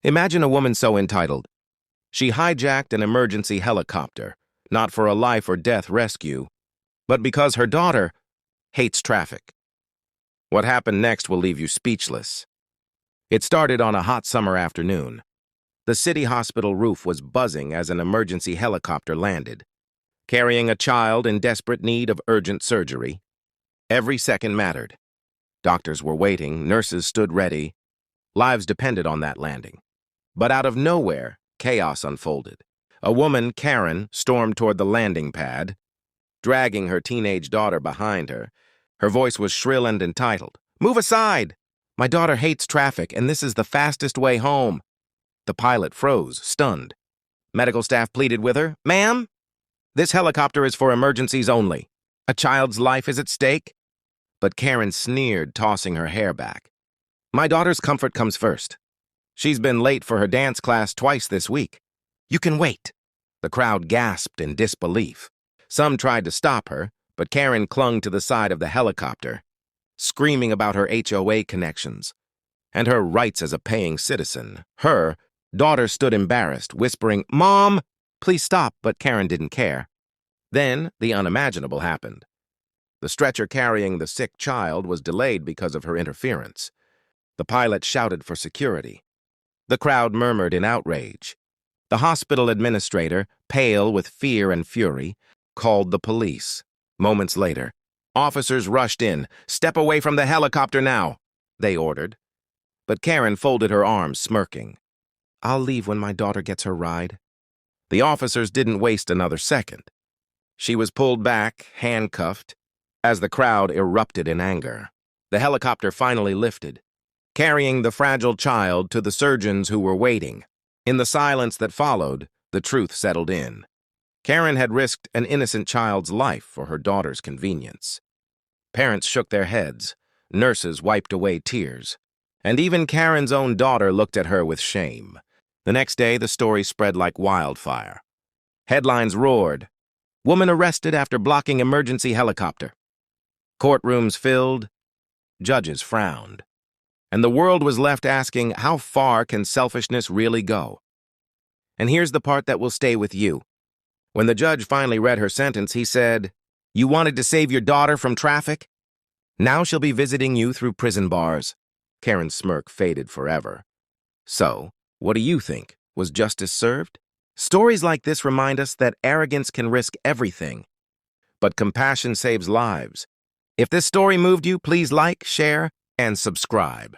Imagine a woman so entitled. She hijacked an emergency helicopter, not for a life or death rescue, but because her daughter hates traffic. What happened next will leave you speechless. It started on a hot summer afternoon. The city hospital roof was buzzing as an emergency helicopter landed, carrying a child in desperate need of urgent surgery. Every second mattered. Doctors were waiting, nurses stood ready. Lives depended on that landing. But out of nowhere, chaos unfolded. A woman, Karen, stormed toward the landing pad, dragging her teenage daughter behind her. Her voice was shrill and entitled. "Move aside! My daughter hates traffic, and this is the fastest way home." The pilot froze, stunned. Medical staff pleaded with her. "Ma'am, this helicopter is for emergencies only. A child's life is at stake." But Karen sneered, tossing her hair back. "My daughter's comfort comes first. She's been late for her dance class twice this week. You can wait." The crowd gasped in disbelief. Some tried to stop her, but Karen clung to the side of the helicopter, screaming about her HOA connections and her rights as a paying citizen. Her daughter stood embarrassed, whispering, "Mom, please stop," but Karen didn't care. Then the unimaginable happened. The stretcher carrying the sick child was delayed because of her interference. The pilot shouted for security. The crowd murmured in outrage. The hospital administrator, pale with fear and fury, called the police. Moments later, officers rushed in. "Step away from the helicopter now," they ordered. But Karen folded her arms, smirking. "I'll leave when my daughter gets her ride." The officers didn't waste another second. She was pulled back, handcuffed, as the crowd erupted in anger. The helicopter finally lifted, carrying the fragile child to the surgeons who were waiting. In the silence that followed, the truth settled in. Karen had risked an innocent child's life for her daughter's convenience. Parents shook their heads, nurses wiped away tears, and even Karen's own daughter looked at her with shame. The next day, the story spread like wildfire. Headlines roared. "Woman arrested after blocking emergency helicopter." Courtrooms filled, judges frowned, and the world was left asking, how far can selfishness really go? And here's the part that will stay with you. When the judge finally read her sentence, he said, "You wanted to save your daughter from traffic? Now she'll be visiting you through prison bars." Karen's smirk faded forever. So, what do you think? Was justice served? Stories like this remind us that arrogance can risk everything, but compassion saves lives. If this story moved you, please like, share, and subscribe.